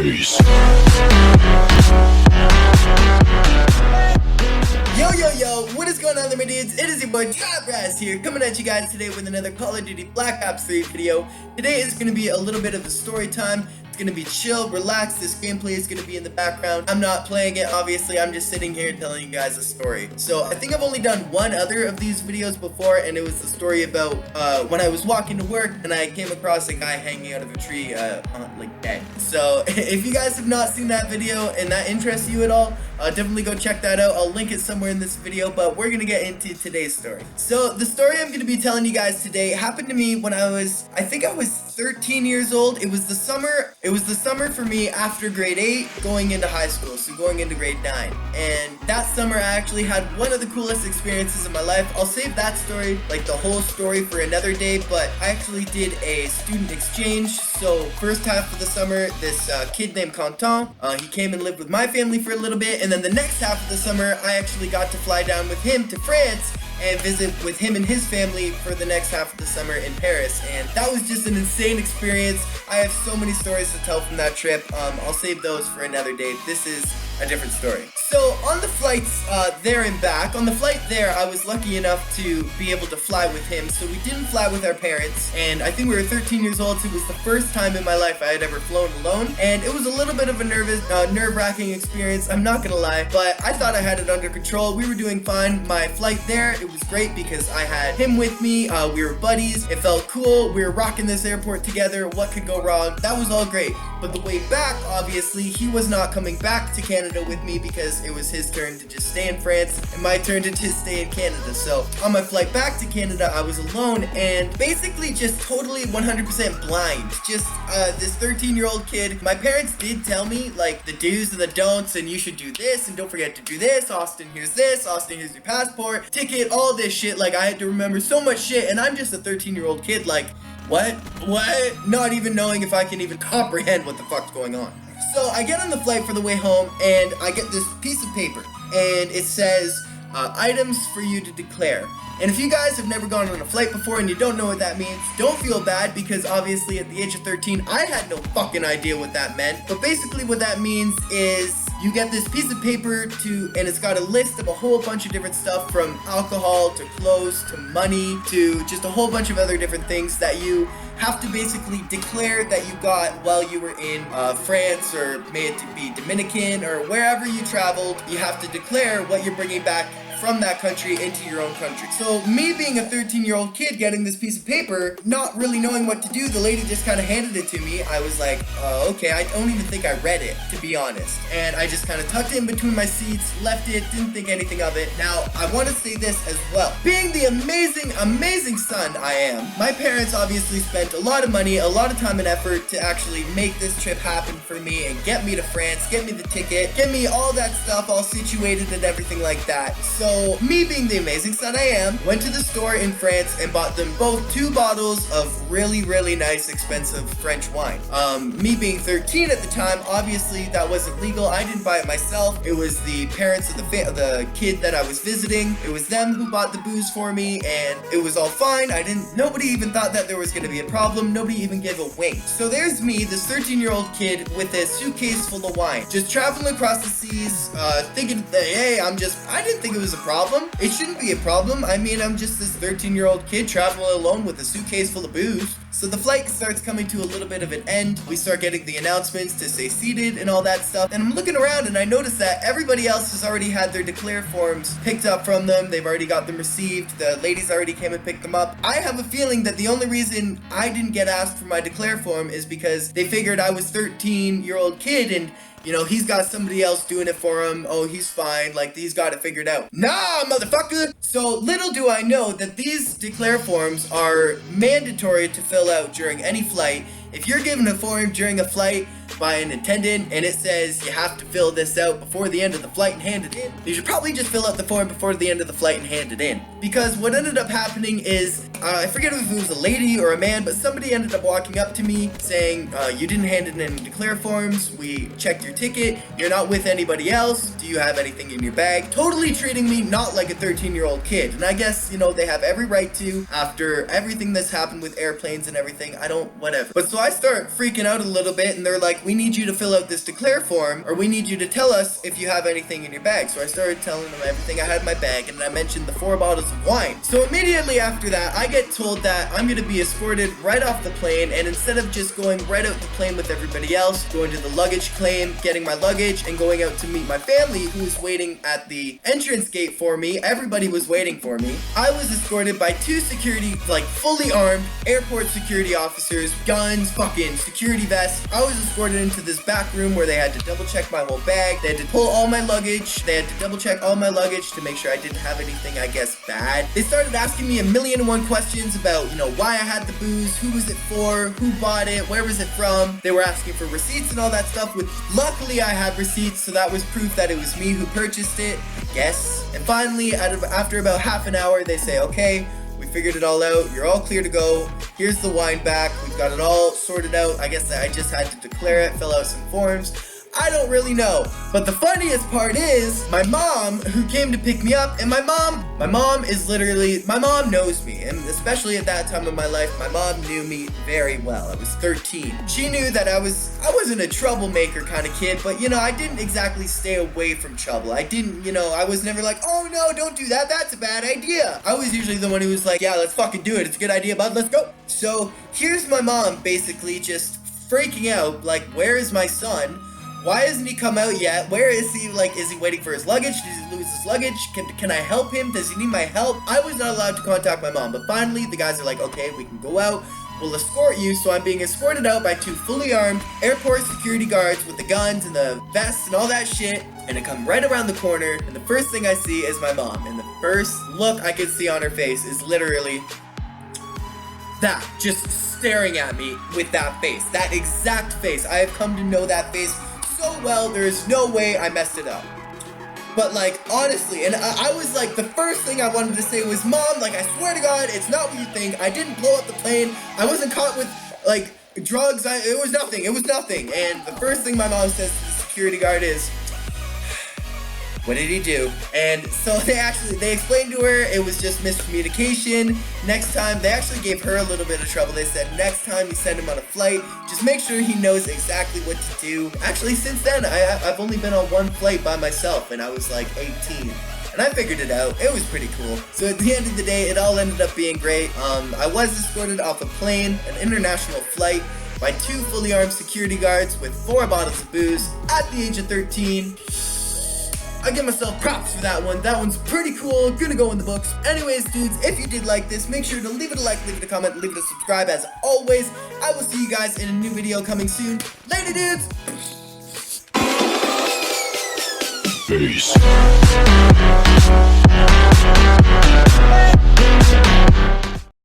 face. Yo, what is going on there, my dudes? It is your boy TriBe Razz here, coming at you guys today with another Call of Duty Black Ops 3 video. Today is going to be a little bit of a story time. It's going to be chill, relaxed. This gameplay is going to be in the background. I'm not playing it, obviously. I'm just sitting here telling you guys a story. So I think I've only done one other of these videos before, and it was the story about when I was walking to work and I came across a guy hanging out of a tree, like dead. So if you guys have not seen that video and that interests you at all, definitely go check that out. I'll link it somewhere in this video, but we're gonna get into today's story. So the story I'm gonna be telling you guys today happened to me when I think I was 13 years old. It was the summer for me after grade 8 going into high school, so going into grade 9. And that summer I actually had one of the coolest experiences of my life. I'll save that story, like the whole story, for another day, but I actually did a student exchange. So first half of the summer, this kid named Quentin, he came and lived with my family for a little bit, and then the next half of the summer I actually got to fly down with him to France and visit with him and his family for the next half of the summer in Paris. And that was just an insane experience. I have so many stories to tell from that trip. I'll save those for another day. This is a different story. So on the flights there and back, on the flight there, I was lucky enough to be able to fly with him. So we didn't fly with our parents, and I think we were 13 years old, so it was the first time in my life I had ever flown alone. And it was a little bit of a nerve-wracking experience, I'm not gonna lie, but I thought I had it under control. We were doing fine. My flight there, it was great because I had him with me. We were buddies. It felt cool. We were rocking this airport together. What could go wrong? That was all great. But the way back, obviously, he was not coming back to Canada with me because it was his turn to just stay in France and my turn to just stay in Canada. So on my flight back to Canada, I was alone and basically just totally 100% blind. Just this 13-year-old kid. My parents did tell me like the do's and the don'ts, and you should do this and don't forget to do this. Austin, here's this. Austin, here's your passport, ticket, all this shit. Like I had to remember so much shit, and I'm just a 13-year-old kid. Like what? Not even knowing if I can even comprehend what the fuck's going on. So I get on the flight for the way home, and I get this piece of paper, and it says items for you to declare. And if you guys have never gone on a flight before and you don't know what that means, don't feel bad, because obviously at the age of 13 I had no fucking idea what that meant. But basically what that means is you get this piece of paper and it's got a list of a whole bunch of different stuff, from alcohol to clothes to money to just a whole bunch of other different things that you have to basically declare that you got while you were in France, or may it be Dominican, or wherever you traveled. You have to declare what you're bringing back from that country into your own country. So me being a 13-year-old kid getting this piece of paper, not really knowing what to do, the lady just kind of handed it to me. I was like, okay, I don't even think I read it, to be honest. And I just kind of tucked it in between my seats, left it, didn't think anything of it. Now, I want to say this as well. Being the amazing son I am, my parents obviously spent a lot of money, a lot of time and effort to actually make this trip happen for me and get me to France, get me the ticket, get me all that stuff all situated and everything like that. So me being the amazing son I am, went to the store in France and bought them both 2 bottles of really nice expensive French wine. Me being 13 at the time, obviously that wasn't legal. I didn't buy it myself. It was the parents of the kid that I was visiting. It was them who bought the booze for me, and it was all fine. Nobody even thought that there was gonna be a problem. Nobody even gave a wink. So there's me, this 13-year-old kid with a suitcase full of wine, just traveling across the seas, thinking that, hey, I didn't think it was a problem. It shouldn't be a problem. I mean, I'm just this 13-year-old kid traveling alone with a suitcase full of booze. So the flight starts coming to a little bit of an end. We start getting the announcements to stay seated and all that stuff. And I'm looking around and I notice that everybody else has already had their declare forms picked up from them. They've already got them received. The ladies already came and picked them up. I have a feeling that the only reason I didn't get asked for my declare form is because they figured I was 13-year-old kid and, you know, he's got somebody else doing it for him. Oh, he's fine. Like, he's got it figured out. Nah, motherfucker! So, little do I know that these declare forms are mandatory to fill out during any flight. If you're given a form during a flight by an attendant and it says you have to fill this out before the end of the flight and hand it in, you should probably just fill out the form before the end of the flight and hand it in. Because what ended up happening is I forget if it was a lady or a man, but somebody ended up walking up to me saying, you didn't hand in any declare forms, we checked your ticket, you're not with anybody else, do you have anything in your bag? Totally treating me not like a 13-year-old kid. And I guess, you know, they have every right to after everything that's happened with airplanes and everything. I don't, whatever. But so I start freaking out a little bit, and they're like, we need you to fill out this declare form, or we need you to tell us if you have anything in your bag. So I started telling them everything I had in my bag, and I mentioned the 4 bottles of wine. So immediately after that, I get told that I'm gonna be escorted right off the plane, and instead of just going right out the plane with everybody else, going to the luggage claim, getting my luggage, and going out to meet my family who was waiting at the entrance gate for me, everybody was waiting for me. I was escorted by 2 security, like fully armed, airport security officers, guns, fucking security vests. I was escorted into this back room where they had to double check my whole bag. They had to pull all my luggage. They had to double check all my luggage to make sure I didn't have anything, I guess, bad. They started asking me 1,000,001 questions about, you know, why I had the booze, who was it for, who bought it, where was it from. They were asking for receipts and all that stuff, which luckily I had receipts, so that was proof that it was me who purchased it, I guess. And finally, after about half an hour, they say, okay, we figured it all out, you're all clear to go, here's the wine back, we've got it all sorted out. I guess I just had to declare it, fill out some forms. I don't really know. But the funniest part is my mom, who came to pick me up, and my mom is literally, my mom knows me, and especially at that time of my life, my mom knew me very well. I was 13. She knew that I wasn't a troublemaker kind of kid, but you know, I didn't exactly stay away from trouble. I didn't, you know, I was never like, oh no, don't do that, that's a bad idea. I was usually the one who was like, yeah, let's fucking do it, it's a good idea, bud, let's go. So here's my mom basically just freaking out, like, where is my son? Why hasn't he come out yet? Where is he? Like, is he waiting for his luggage? Did he lose his luggage? Can I help him? Does he need my help? I was not allowed to contact my mom, but finally the guys are like, okay, we can go out. We'll escort you. So I'm being escorted out by 2 fully armed airport security guards with the guns and the vests and all that shit. And I come right around the corner, and the first thing I see is my mom. And the first look I can see on her face is literally that, just staring at me with that face. That exact face. I have come to know that face so well, there's no way I messed it up. But like, honestly, and I was like, the first thing I wanted to say was, Mom, like, I swear to God, it's not what you think. I didn't blow up the plane. I wasn't caught with, like, drugs. It was nothing. It was nothing. And the first thing my mom says to the security guard is, what did he do? And so they explained to her it was just miscommunication. Next time, they actually gave her a little bit of trouble. They said, next time you send him on a flight, just make sure he knows exactly what to do. Actually, since then, I've only been on 1 flight by myself, and I was like 18. And I figured it out. It was pretty cool. So at the end of the day, it all ended up being great. I was escorted off a plane, an international flight, by 2 fully armed security guards with 4 bottles of booze at the age of 13. I give myself props for that one. That one's pretty cool. Gonna go in the books. Anyways, dudes, if you did like this, make sure to leave it a like, leave it a comment, leave it a subscribe. As always, I will see you guys in a new video coming soon. Later, dudes! Peace.